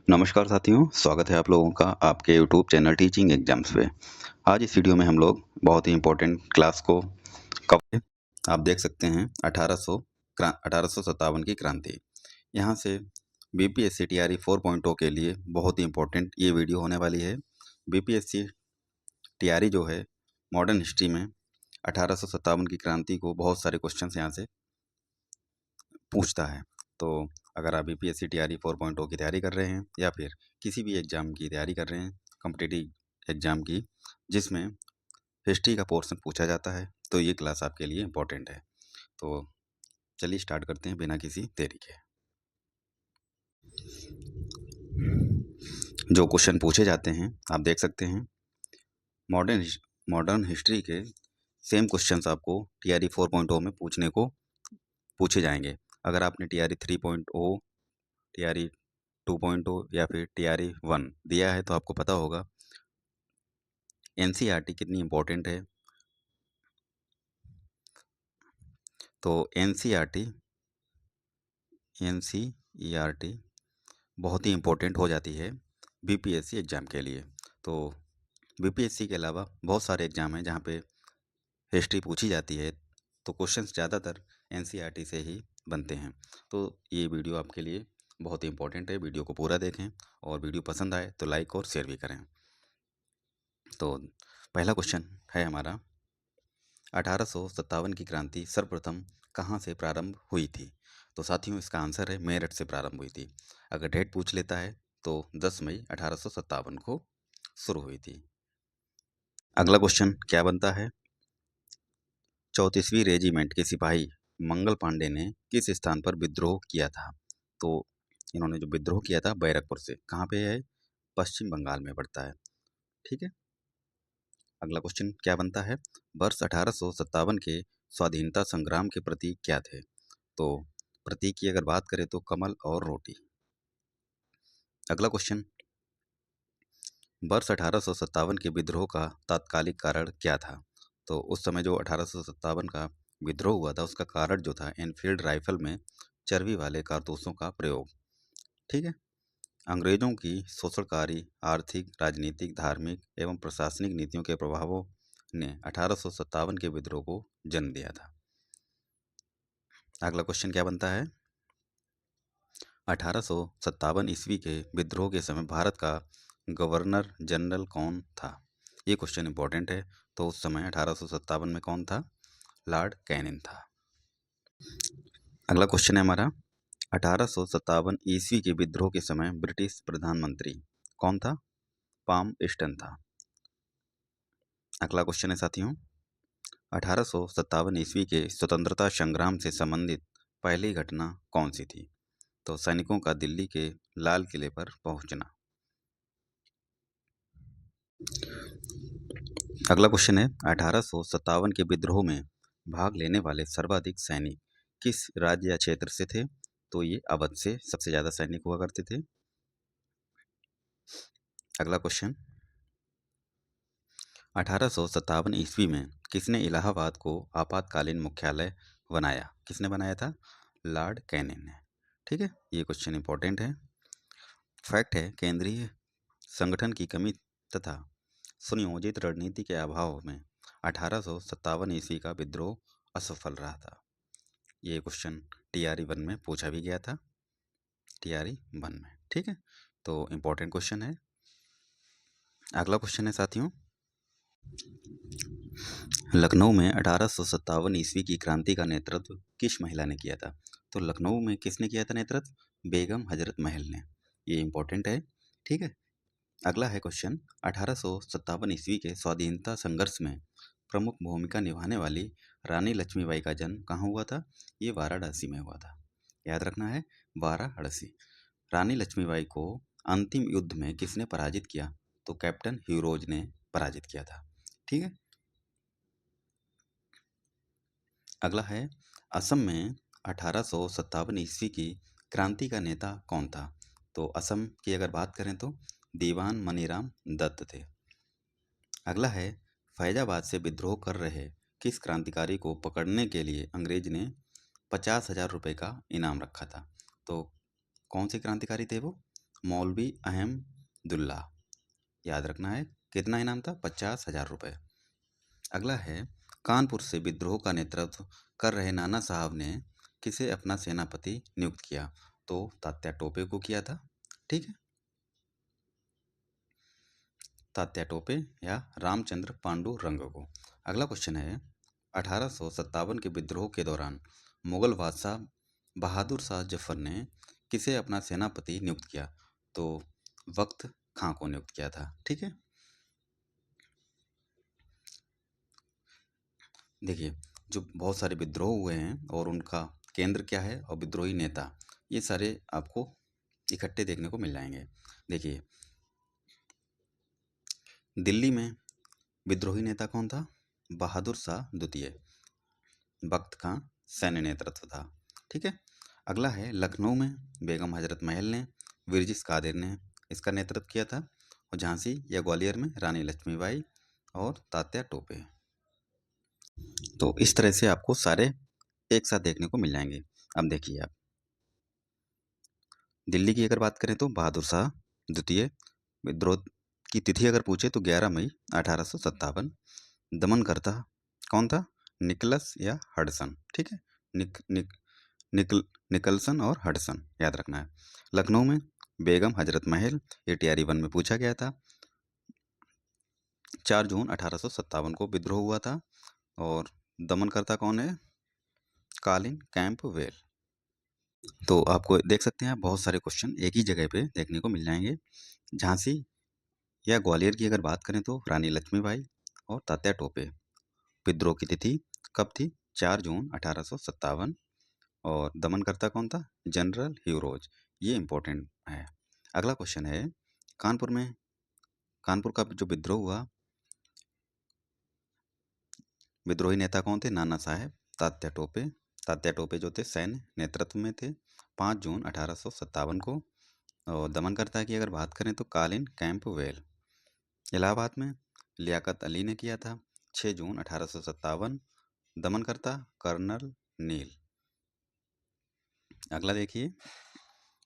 नमस्कार साथियों, स्वागत है आप लोगों का आपके यूट्यूब चैनल टीचिंग एग्जाम्स पे। आज इस वीडियो में हम लोग बहुत ही इम्पोर्टेंट क्लास को कवर। आप देख सकते हैं 1857 की क्रांति। यहाँ से बीपीएससी टीआरई 4.0 के लिए बहुत ही इम्पोर्टेंट ये वीडियो होने वाली है। बीपीएससी टीआरई जो है मॉडर्न हिस्ट्री में 1857 की क्रांति को बहुत सारे क्वेश्चन यहाँ से पूछता है। तो अगर आप बीपीएससी टीआरई 4.0 की तैयारी कर रहे हैं या फिर किसी भी एग्ज़ाम की तैयारी कर रहे हैं, कॉम्पिटिटिव एग्ज़ाम की, जिसमें हिस्ट्री का पोर्शन पूछा जाता है, तो ये क्लास आपके लिए इम्पोर्टेंट है। तो चलिए स्टार्ट करते हैं बिना किसी देरी के। जो क्वेश्चन पूछे जाते हैं आप देख सकते हैं। मॉडर्न हिस्ट्री के सेम क्वेश्चंस आपको टीआरई 4.0 में पूछे जाएंगे। अगर आपने टीआरई 3.0, टीआरई 2.0 या फिर टीआरई 1 दिया है तो आपको पता होगा एनसीईआरटी कितनी इम्पोर्टेंट है। तो एनसीईआरटी बहुत ही इम्पोर्टेंट हो जाती है बीपीएससी एग्ज़ाम के लिए। तो बीपीएससी के अलावा बहुत सारे एग्ज़ाम हैं जहाँ पे हिस्ट्री पूछी जाती है, तो क्वेश्चंस ज़्यादातर एनसीईआरटी से ही बनते हैं। तो ये वीडियो आपके लिए बहुत ही इम्पोर्टेंट है, वीडियो को पूरा देखें और वीडियो पसंद आए तो लाइक और शेयर भी करें। तो पहला क्वेश्चन है हमारा, 1857 की क्रांति सर्वप्रथम कहाँ से प्रारंभ हुई थी? तो साथियों इसका आंसर है मेरठ से प्रारंभ हुई थी। अगर डेट पूछ लेता है तो 10 मई 1857 को शुरू हुई थी। अगला क्वेश्चन क्या बनता है, 34वीं रेजिमेंट के सिपाही मंगल पांडे ने किस स्थान पर विद्रोह किया था? तो इन्होंने जो विद्रोह किया था बैरकपुर से, कहाँ पे है? पश्चिम बंगाल में पड़ता है। ठीक है। अगला क्वेश्चन क्या बनता है, वर्ष 1857 के स्वाधीनता संग्राम के प्रतीक क्या थे? तो प्रतीक की अगर बात करें तो कमल और रोटी। अगला क्वेश्चन, वर्ष 1857 के विद्रोह का तात्कालिक कारण क्या था? तो उस समय जो 1857 का विद्रोह हुआ था उसका कारण जो था एनफील्ड राइफल में चर्बी वाले कारतूसों का प्रयोग। ठीक है। अंग्रेजों की शोषणकारी आर्थिक, राजनीतिक, धार्मिक एवं प्रशासनिक नीतियों के प्रभावों ने 1857 के विद्रोह को जन्म दिया था। अगला क्वेश्चन क्या बनता है, 1857 ईस्वी के विद्रोह के समय भारत का गवर्नर जनरल कौन था? ये क्वेश्चन इंपॉर्टेंट है। तो उस समय 1857 में कौन था? लॉर्ड कैनिंग था। अगला क्वेश्चन है हमारा, 1857 ईस्वी के विद्रोह के समय ब्रिटिश प्रधानमंत्री कौन था? पाम इस्टन था। अगला क्वेश्चन है साथियों, 1857 ईस्वी के स्वतंत्रता संग्राम से संबंधित पहली घटना कौन सी थी? तो सैनिकों का दिल्ली के लाल किले पर पहुंचना। अगला क्वेश्चन है, 1857 के विद्रोह में भाग लेने वाले सर्वाधिक सैनिक किस राज्य या क्षेत्र से थे? तो ये अवध से सबसे ज़्यादा सैनिक हुआ करते थे। अगला क्वेश्चन, 1857 ईस्वी में किसने इलाहाबाद को आपातकालीन मुख्यालय बनाया? किसने बनाया था? लॉर्ड कैनिंग ने। ठीक है, ये क्वेश्चन इंपॉर्टेंट है। फैक्ट है, केंद्रीय संगठन की कमी तथा सुनियोजित रणनीति के अभाव में 1857 ईस्वी का विद्रोह असफल रहा था। ये क्वेश्चन टीआरई 1 में पूछा भी गया था, टीआरई 1 में। ठीक है, तो इम्पोर्टेंट क्वेश्चन है। अगला क्वेश्चन है साथियों, लखनऊ में 1857 ईस्वी की क्रांति का नेतृत्व किस महिला ने किया था? तो लखनऊ में किसने किया था नेतृत्व? बेगम हजरत महल ने। ये इम्पोर्टेंट है। ठीक है। अगला है क्वेश्चन, 1857 ईस्वी के स्वाधीनता संघर्ष में प्रमुख भूमिका निभाने वाली रानी लक्ष्मीबाई का जन्म कहाँ हुआ था? ये वाराणसी में हुआ था। याद रखना है, वाराणसी। रानी लक्ष्मीबाई को अंतिम युद्ध में किसने पराजित किया? तो कैप्टन ह्यूरोज ने पराजित किया था। ठीक है। अगला है, असम में 1857 ईस्वी की क्रांति का नेता कौन था? तो असम की अगर बात करें तो दीवान मनीराम दत्त थे। अगला है, फैजाबाद से विद्रोह कर रहे किस क्रांतिकारी को पकड़ने के लिए अंग्रेज ने 50,000 रुपये का इनाम रखा था? तो कौन से क्रांतिकारी थे वो? मौलवी अहमदुल्ला, याद रखना है। कितना इनाम था? 50,000 रुपये। अगला है, कानपुर से विद्रोह का नेतृत्व कर रहे नाना साहब ने किसे अपना सेनापति नियुक्त किया? तो तात्या टोपे को किया था। ठीक है, तात्या टोपे या रामचंद्र पांडु रंग को। अगला क्वेश्चन है, 1857 के विद्रोह के दौरान मुगल बादशाह बहादुर शाह जफर ने किसे अपना सेनापति नियुक्त किया? तो वक्त खां को नियुक्त किया था। ठीक है, देखिए, जो बहुत सारे विद्रोह हुए हैं और उनका केंद्र क्या है और विद्रोही नेता, ये सारे आपको इकट्ठे देखने को मिल जाएंगे। देखिए, दिल्ली में विद्रोही नेता कौन था? बहादुर शाह द्वितीय। वक्त खां सैन्य नेतृत्व था। ठीक है, अगला है, लखनऊ में बेगम हजरत महल ने विरजिस कादिर ने इसका नेतृत्व किया था। और झांसी या ग्वालियर में रानी लक्ष्मीबाई और तात्या टोपे। तो इस तरह से आपको सारे एक साथ देखने को मिल जाएंगे। अब देखिए आप, दिल्ली की अगर बात करें तो बहादुर शाह द्वितीय। विद्रोह की तिथि अगर पूछे तो 11 मई 1857। दमनकर्ता कौन था? निकलस या हडसन। ठीक है, निक निक निकल निकलसन और हडसन, याद रखना है। लखनऊ में बेगम हजरत महल, ये टीआरई 1 में पूछा गया था। 4 जून 1857 को विद्रोह हुआ था। और दमनकर्ता कौन है? कालिन कैंपवेल। तो आपको देख सकते हैं, बहुत सारे क्वेश्चन एक ही जगह पे देखने को मिल जाएंगे। झांसी या ग्वालियर की अगर बात करें तो रानी लक्ष्मीबाई और तात्या टोपे। विद्रोह की तिथि कब थी? 4 जून 1857। और दमनकर्ता कौन था? General Hugh Rose. ये इंपॉर्टेंट है। अगला क्वेश्चन है, कानपुर का जो विद्रोह हुआ, विद्रोही नेता कौन थे? नाना साहेब, तात्या टोपे। तात्या टोपे जो थे सैन्य नेतृत्व में थे, 5 जून 1857 को। और दमनकर्ता की अगर बात करें तो कालिन कैंपवेल। इलाहाबाद में लियाकत अली ने किया था, 6 जून 1857। दमनकर्ता कर्नल नील। अगला देखिए,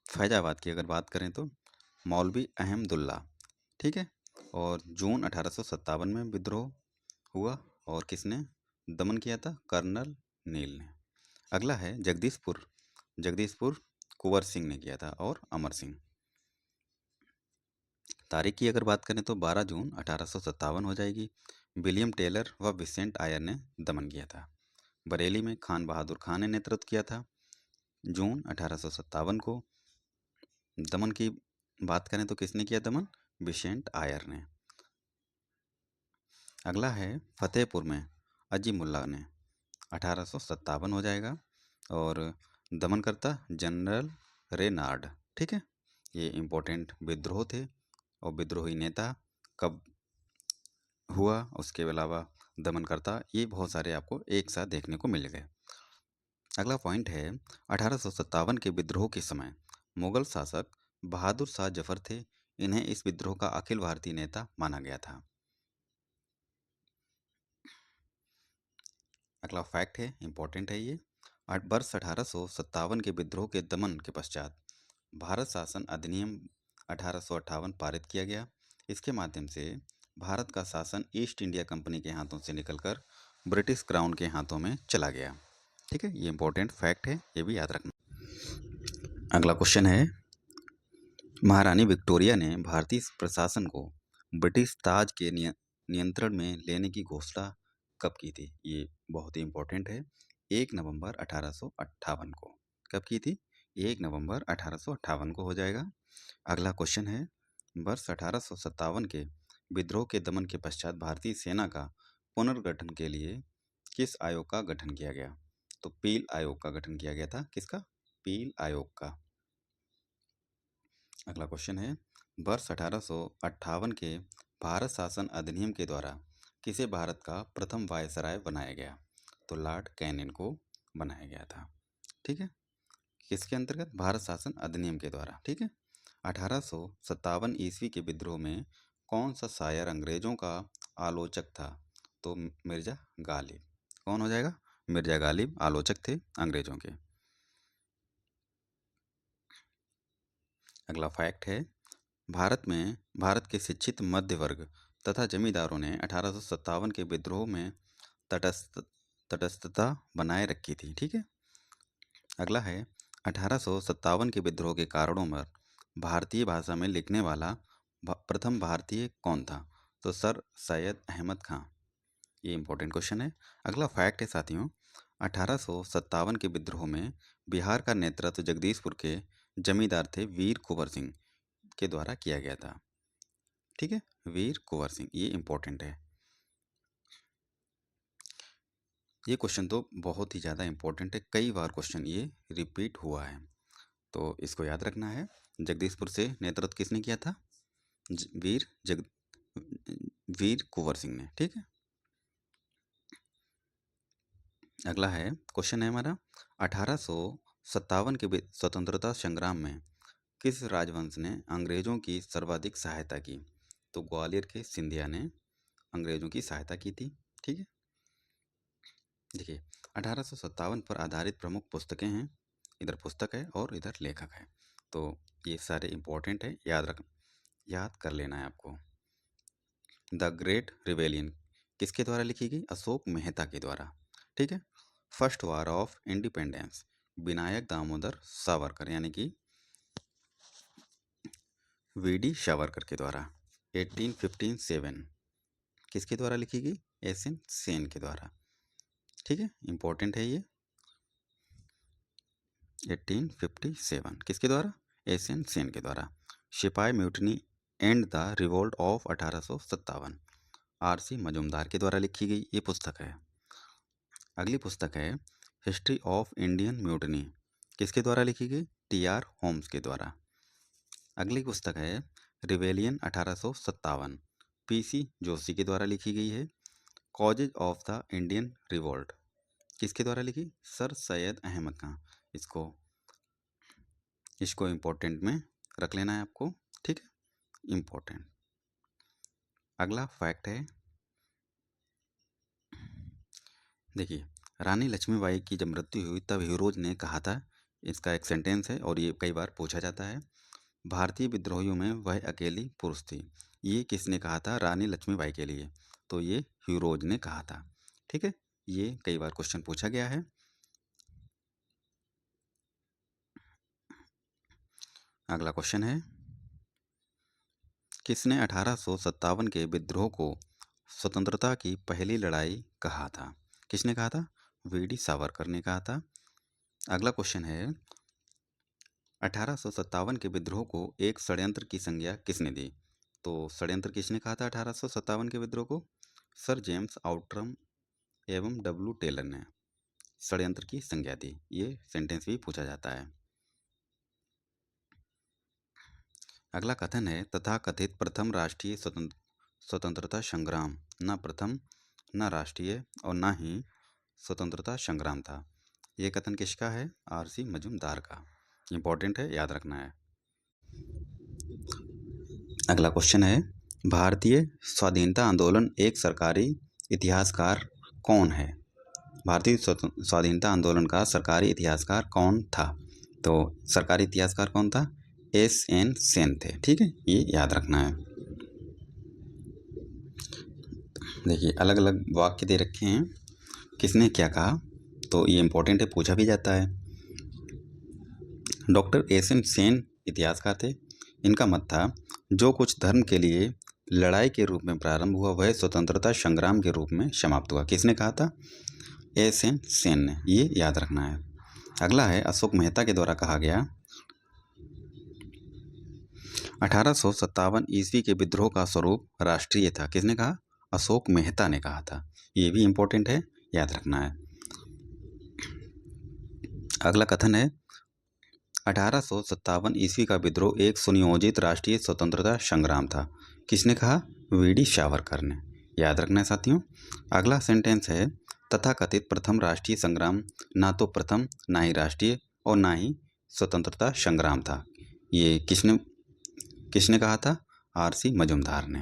फैजाबाद की अगर बात करें तो मौलवी अहमदुल्ला। ठीक है, और जून 1857 में विद्रोह हुआ। और किसने दमन किया था? कर्नल नील ने। अगला है, जगदीशपुर। जगदीशपुर कुंवर सिंह ने किया था और अमर सिंह। तारीख की अगर बात करें तो 12 जून 1857 हो जाएगी। विलियम टेलर व विसेंट आयर ने दमन किया था। बरेली में खान बहादुर खान ने नेतृत्व किया था, जून 1857 को। दमन की बात करें तो किसने किया दमन? विसेंट आयर ने। अगला है, फतेहपुर में अजीमुल्ला ने, 1857 हो जाएगा। और दमनकर्ता जनरल रेनार्ड। ठीक है, ये इम्पोर्टेंट विद्रोह थे और विद्रोही नेता कब हुआ, उसके अलावा दमनकर्ता, ये बहुत सारे आपको एक साथ देखने को मिल गए। अगला पॉइंट है, 1857 के विद्रोह के समय मुगल शासक बहादुर शाह जफर थे। इन्हें इस विद्रोह का अखिल भारतीय नेता माना गया था। अगला फैक्ट है, इंपॉर्टेंट है ये। वर्ष 1857 के विद्रोह के दमन के पश्चात भारत शासन अधिनियम 1858 पारित किया गया। इसके माध्यम से भारत का शासन ईस्ट इंडिया कंपनी के हाथों से निकलकर ब्रिटिश क्राउन के हाथों में चला गया। ठीक है, ये इंपॉर्टेंट फैक्ट है, ये भी याद रखना। अगला क्वेश्चन है, महारानी विक्टोरिया ने भारतीय प्रशासन को ब्रिटिश ताज के नियंत्रण में लेने की घोषणा कब की थी? ये बहुत ही इंपॉर्टेंट है। 1 नवंबर 1858 को। कब की थी? 1 नवंबर 1858 को हो जाएगा। अगला क्वेश्चन है, वर्ष 1857 के विद्रोह के दमन के पश्चात भारतीय सेना का पुनर्गठन के लिए किस आयोग का गठन किया गया? तो पील आयोग का गठन किया गया था। किसका? पील आयोग का। अगला क्वेश्चन है, वर्ष 1858 के भारत शासन अधिनियम के द्वारा किसे भारत का प्रथम वायसराय बनाया गया? तो लॉर्ड कैनिंग को बनाया गया था। ठीक है, किसके अंतर्गत? भारत शासन अधिनियम के द्वारा। ठीक है, 1857 ईस्वी के विद्रोह में कौन सा शायर अंग्रेजों का आलोचक था? तो मिर्जा गालिब। कौन हो जाएगा? मिर्जा गालिब आलोचक थे अंग्रेजों के। अगला फैक्ट है, भारत के शिक्षित मध्य वर्ग तथा जमींदारों ने 1857 के विद्रोह में तटस्थ तटस्थता बनाए रखी थी। ठीक है। अगला है, 1857 के विद्रोह के कारणों पर भारतीय भाषा में लिखने वाला प्रथम भारतीय कौन था? तो सर सैयद अहमद खां। ये इंपॉर्टेंट क्वेश्चन है। अगला फैक्ट है साथियों, 1857 के विद्रोह में बिहार का नेतृत्व जगदीशपुर के जमींदार थे वीर कुंवर सिंह के द्वारा किया गया था। ठीक है, वीर कुंवर सिंह, ये इंपॉर्टेंट है। ये क्वेश्चन तो बहुत ही ज़्यादा इंपॉर्टेंट है, कई बार क्वेश्चन ये रिपीट हुआ है, तो इसको याद रखना है। जगदीशपुर से नेतृत्व किसने किया था? वीर कुंवर सिंह ने। ठीक है। अगला है, क्वेश्चन है हमारा, 1857 के स्वतंत्रता संग्राम में किस राजवंश ने अंग्रेजों की सर्वाधिक सहायता की? तो ग्वालियर के सिंधिया ने अंग्रेजों की सहायता की थी। ठीक है। देखिए, 1857 पर आधारित प्रमुख पुस्तकें हैं, इधर पुस्तक है और इधर लेखक है, तो ये सारे इंपॉर्टेंट है, याद कर लेना है आपको। द ग्रेट रिवेलियन किसके द्वारा लिखी गई? अशोक मेहता के द्वारा। ठीक है। First war of independence Vinayak Damodar Savarkar यानी कि वीडी सावरकर के द्वारा। 1857 किसके द्वारा लिखी गई? एसएन सेन के द्वारा। ठीक है, इंपॉर्टेंट है ये। 1857 किसके द्वारा? एसएन सेन के द्वारा। सिपाही mutiny and the revolt of 1857 RC Majumdar के द्वारा लिखी गई ये पुस्तक है। अगली पुस्तक है हिस्ट्री ऑफ इंडियन म्यूटनी किसके द्वारा लिखी गई? टीआर होम्स के द्वारा। अगली पुस्तक है रिवेलियन 1857 पीसी जोशी के द्वारा लिखी गई है। Causes of the Indian revolt किसके द्वारा लिखी? सर सैयद अहमद खां। इसको इम्पोर्टेंट में रख लेना है आपको। ठीक है, इम्पोर्टेंट। अगला फैक्ट है, देखिए, रानी लक्ष्मीबाई की जब मृत्यु हुई तब हीरोज ने कहा था, इसका एक सेंटेंस है और ये कई बार पूछा जाता है, भारतीय विद्रोहियों में वह अकेली पुरुष थी। ये किसने कहा था? रानी लक्ष्मीबाई के लिए, तो ये हीरोज ने कहा था। ठीक है, ये कई बार क्वेश्चन पूछा गया है। अगला क्वेश्चन है, किसने 1857 के विद्रोह को स्वतंत्रता की पहली लड़ाई कहा था? किसने कहा था? वीडी सावरकर ने कहा था। अगला क्वेश्चन है, 1857 के विद्रोह को एक षड्यंत्र की संज्ञा किसने दी? तो षड्यंत्र किसने कहा था 1857 के विद्रोह को? सर जेम्स आउटरम एवं डब्ल्यू टेलर ने षड्यंत्र की संज्ञा दी। ये सेंटेंस भी पूछा जाता है। अगला कथन है, तथा कथित प्रथम राष्ट्रीय स्वतंत्रता संग्राम न प्रथम, न राष्ट्रीय और न ही स्वतंत्रता संग्राम था। ये कथन किसका है? आरसी मजूमदार का। इंपॉर्टेंट है, याद रखना है। अगला क्वेश्चन है, भारतीय स्वाधीनता आंदोलन एक सरकारी इतिहासकार कौन है? भारतीय स्वाधीनता आंदोलन का सरकारी इतिहासकार कौन था? तो सरकारी इतिहासकार कौन था? एसएन सेन थे। ठीक है, ये याद रखना है। देखिए, अलग अलग वाक्य दे रखे हैं, किसने क्या कहा, तो ये इंपॉर्टेंट है, पूछा भी जाता है। डॉक्टर एसएन सेन इतिहासकार थे। इनका मत था, जो कुछ धर्म के लिए लड़ाई के रूप में प्रारंभ हुआ वह स्वतंत्रता संग्राम के रूप में समाप्त हुआ। किसने कहा था? एसएन सेन ने। ये याद रखना है। अगला है, अशोक मेहता के द्वारा कहा गया 1857 ईस्वी के विद्रोह का स्वरूप राष्ट्रीय था। किसने कहा? अशोक मेहता ने कहा था। ये भी इंपॉर्टेंट है, याद रखना है। अगला कथन है, 1857 ईस्वी का विद्रोह एक सुनियोजित राष्ट्रीय स्वतंत्रता संग्राम था। किसने कहा? वीडी सावरकर ने। याद रखना है साथियों। अगला सेंटेंस है, तथा कथित प्रथम राष्ट्रीय संग्राम ना तो प्रथम, ना ही राष्ट्रीय और ना ही स्वतंत्रता संग्राम था। ये किसने कहा था? आरसी मजूमदार ने।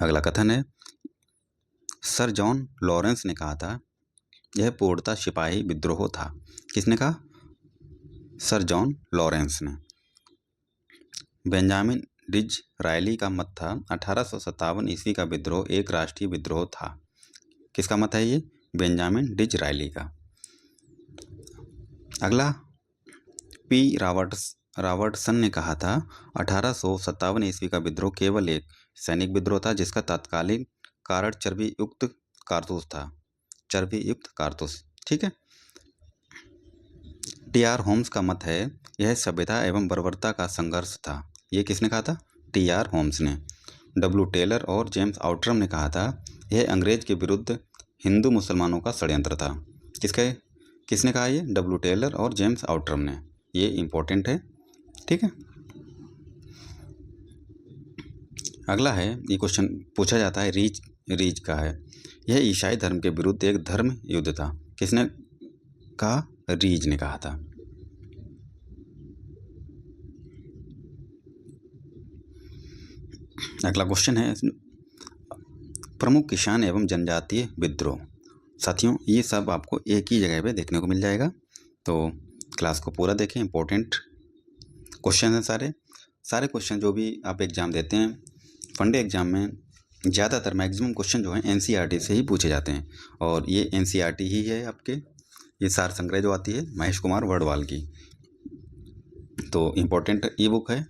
अगला कथन है, सर जॉन लॉरेंस ने कहा था, यह पूर्णतः सिपाही विद्रोह था। किसने कहा? सर जॉन लॉरेंस ने। बेंजामिन डिज़रायली का मत था 1857 ईस्वी का विद्रोह एक राष्ट्रीय विद्रोह था। किसका मत है ये? बेंजामिन डिज़रायली का। अगला, पी रॉबर्टसन ने कहा था 1857 ईस्वी का विद्रोह केवल एक सैनिक विद्रोह था जिसका तत्कालीन कारण चर्बी युक्त कारतूस था। चर्बी युक्त कारतूस, ठीक है। टी.आर. होम्स का मत है यह सभ्यता एवं बर्बरता का संघर्ष था। ये किसने कहा था? टी.आर. होम्स ने। डब्ल्यू. टेलर और जेम्स आउट्रम ने कहा था यह अंग्रेज के विरुद्ध हिंदू मुसलमानों का षड्यंत्र था। किसने कहा ये? डब्ल्यू. टेलर और जेम्स आउट्रम ने। ये इम्पोर्टेंट है, ठीक है। अगला है, ये क्वेश्चन पूछा जाता है रीच का है। यह ईसाई धर्म के विरुद्ध एक धर्म युद्ध था। किसने कहा? रीज ने कहा था। अगला क्वेश्चन है, प्रमुख किसान एवं जनजातीय विद्रोह। साथियों, ये सब आपको एक ही जगह पे देखने को मिल जाएगा, तो क्लास को पूरा देखें। इंपॉर्टेंट क्वेश्चन हैं सारे क्वेश्चन जो भी आप एग्ज़ाम देते हैं, फंडे एग्ज़ाम में ज़्यादातर मैक्सिमम क्वेश्चन जो हैं एनसीईआरटी से ही पूछे जाते हैं, और ये एनसीईआरटी ही है आपके। ये सार संग्रह जो आती है महेश कुमार वर्डवाल की, तो इम्पोर्टेंट ई बुक है।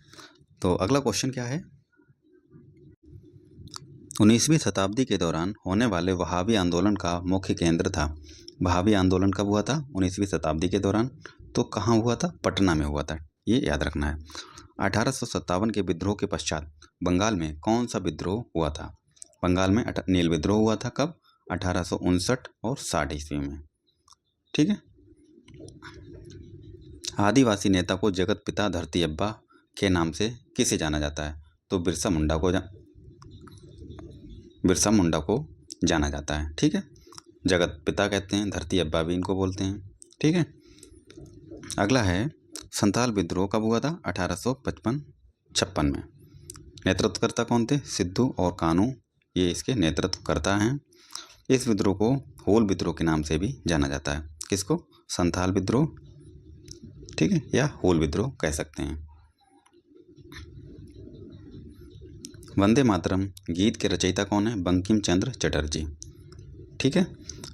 तो अगला क्वेश्चन क्या है? 19वीं शताब्दी के दौरान होने वाले वहाबी आंदोलन का मुख्य केंद्र था। वहाबी आंदोलन कब हुआ था? 19वीं शताब्दी के दौरान। तो कहाँ हुआ था? पटना में हुआ था, ये याद रखना है। 1857 के विद्रोह के पश्चात बंगाल में कौन सा विद्रोह हुआ था? बंगाल में नील विद्रोह हुआ था। कब? 1859 और 60 ईस्वी में, ठीक है। आदिवासी नेता को जगत पिता धरती अब्बा के नाम से किसे जाना जाता है? तो बिरसा मुंडा को जाना जाता है, ठीक है। जगत पिता कहते हैं, धरती अब्बा भी इनको बोलते हैं, ठीक है। अगला है, संथाल विद्रोह कब हुआ था? 1855-56 में। नेतृत्वकर्ता कौन थे? सिद्धू और कानू, ये इसके नेतृत्वकर्ता हैं। इस विद्रोह को होल विद्रोह के नाम से भी जाना जाता है। किसको? संथाल विद्रोह, ठीक है, या होल विद्रोह कह सकते हैं। वंदे मातरम गीत के रचयिता कौन है? बंकिम चंद्र चटर्जी, ठीक है।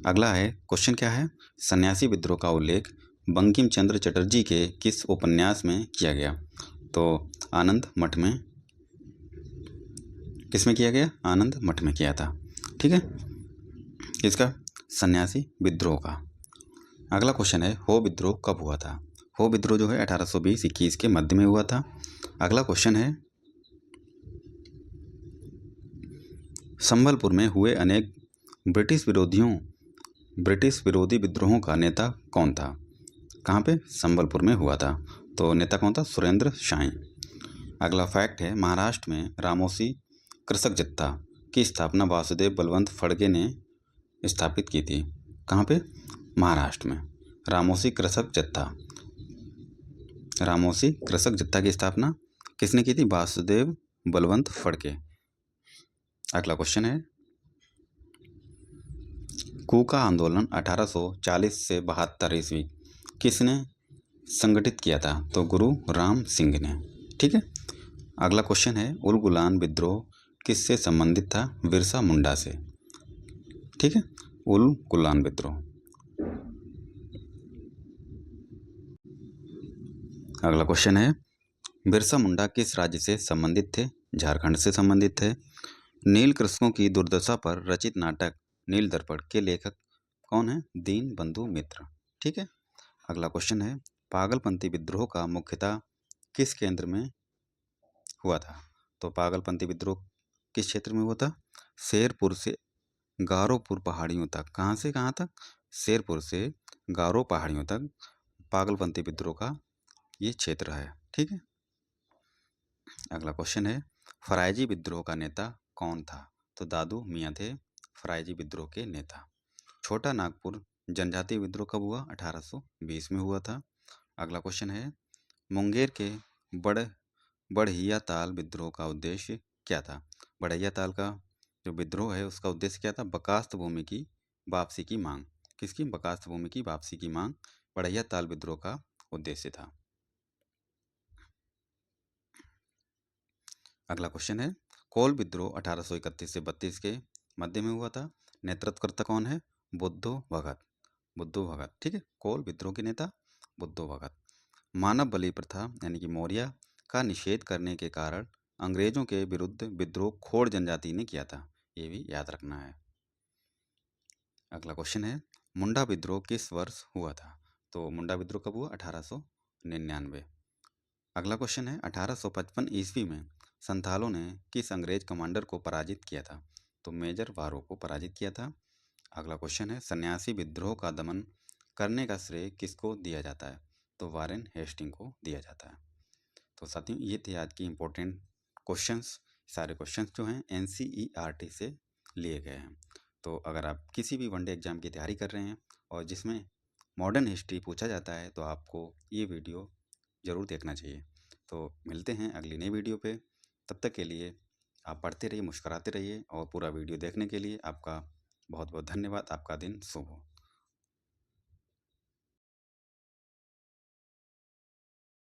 अगला है, क्वेश्चन क्या है? सन्यासी विद्रोह का उल्लेख बंकिम चंद्र चटर्जी के किस उपन्यास में किया गया? तो आनंद मठ में। किसमें किया गया? आनंद मठ में किया था, ठीक है। इसका सन्यासी विद्रोह का। अगला क्वेश्चन है, हो विद्रोह कब हुआ था? हो विद्रोह जो है 1820-21 के मध्य में हुआ था। अगला क्वेश्चन है, संबलपुर में हुए अनेक ब्रिटिश विरोधी विद्रोहों का नेता कौन था? कहाँ पे? संबलपुर में हुआ था। तो नेता कौन था? सुरेंद्र शाही। अगला फैक्ट है, महाराष्ट्र में रामोसी कृषक जत्था की स्थापना वासुदेव बलवंत फड़के ने स्थापित की थी। कहाँ पे? महाराष्ट्र में। रामोसी कृषक जत्था की स्थापना किसने की थी? वासुदेव बलवंत फड़के। अगला क्वेश्चन है, कूका आंदोलन 1840 से 72 ईस्वी किसने संगठित किया था? तो गुरु राम सिंह ने, ठीक है। अगला क्वेश्चन है, उल गुलान विद्रोह किससे संबंधित था? बिरसा मुंडा से, ठीक है। उल गुलान विद्रोह। अगला क्वेश्चन है, बिरसा मुंडा किस राज्य से संबंधित थे? झारखंड से संबंधित थे। नील कृषकों की दुर्दशा पर रचित नाटक नील दर्पण के लेखक कौन है? दीन बंधु मित्र, ठीक है। अगला क्वेश्चन है, पागलपंथी विद्रोह का मुख्यतः किस केंद्र में हुआ था? तो पागलपंथी विद्रोह किस क्षेत्र में हुआ था? शेरपुर से गारोपुर पहाड़ियों तक। कहाँ से कहाँ तक? शेरपुर से गारो पहाड़ियों तक पागलपंथी विद्रोह का ये क्षेत्र है, ठीक है। अगला क्वेश्चन है, फरायजी विद्रोह का नेता कौन था? तो दादू मियाँ थे फरायजी विद्रोह के नेता। छोटा नागपुर जनजातीय विद्रोह कब हुआ? 1820 में हुआ था। अगला क्वेश्चन है, मुंगेर के बढ़िया ताल विद्रोह का उद्देश्य क्या था? बढ़िया ताल का जो विद्रोह है उसका उद्देश्य क्या था? बकास्त भूमि की वापसी की मांग। किसकी? बकास्त भूमि की वापसी की मांग बढ़िया ताल विद्रोह का उद्देश्य था। अगला क्वेश्चन है, कोल विद्रोह 1831 से 32 के मध्य में हुआ था। नेतृत्वकर्ता कौन है? बुद्धो भगत। बुद्धो भगत, ठीक है। कोल विद्रोह के नेता बुद्धो भगत। मानव बलि प्रथा यानी कि मौर्य का निषेध करने के कारण अंग्रेजों के विरुद्ध विद्रोह खोड़ जनजाति ने किया था। ये भी याद रखना है। अगला क्वेश्चन है, मुंडा विद्रोह किस वर्ष हुआ था? तो मुंडा विद्रोह कब हुआ? 1899। अगला क्वेश्चन है, 1855 ईस्वी में संथालों ने किस अंग्रेज कमांडर को पराजित किया था? तो मेजर वारो को पराजित किया था। अगला क्वेश्चन है, सन्यासी विद्रोह का दमन करने का श्रेय किसको दिया जाता है? तो वारेन हेस्टिंग को दिया जाता है। तो साथियों, ये थे आज की इम्पोर्टेंट क्वेश्चंस। सारे क्वेश्चंस जो हैं एनसीईआरटी से लिए गए हैं। तो अगर आप किसी भी वनडे एग्जाम की तैयारी कर रहे हैं और जिसमें मॉडर्न हिस्ट्री पूछा जाता है, तो आपको ये वीडियो ज़रूर देखना चाहिए। तो मिलते हैं अगली नई वीडियो पे। तब तक के लिए आप पढ़ते रहिए, मुस्कुराते रहिए, और पूरा वीडियो देखने के लिए आपका बहुत बहुत धन्यवाद। आपका दिन शुभ हो।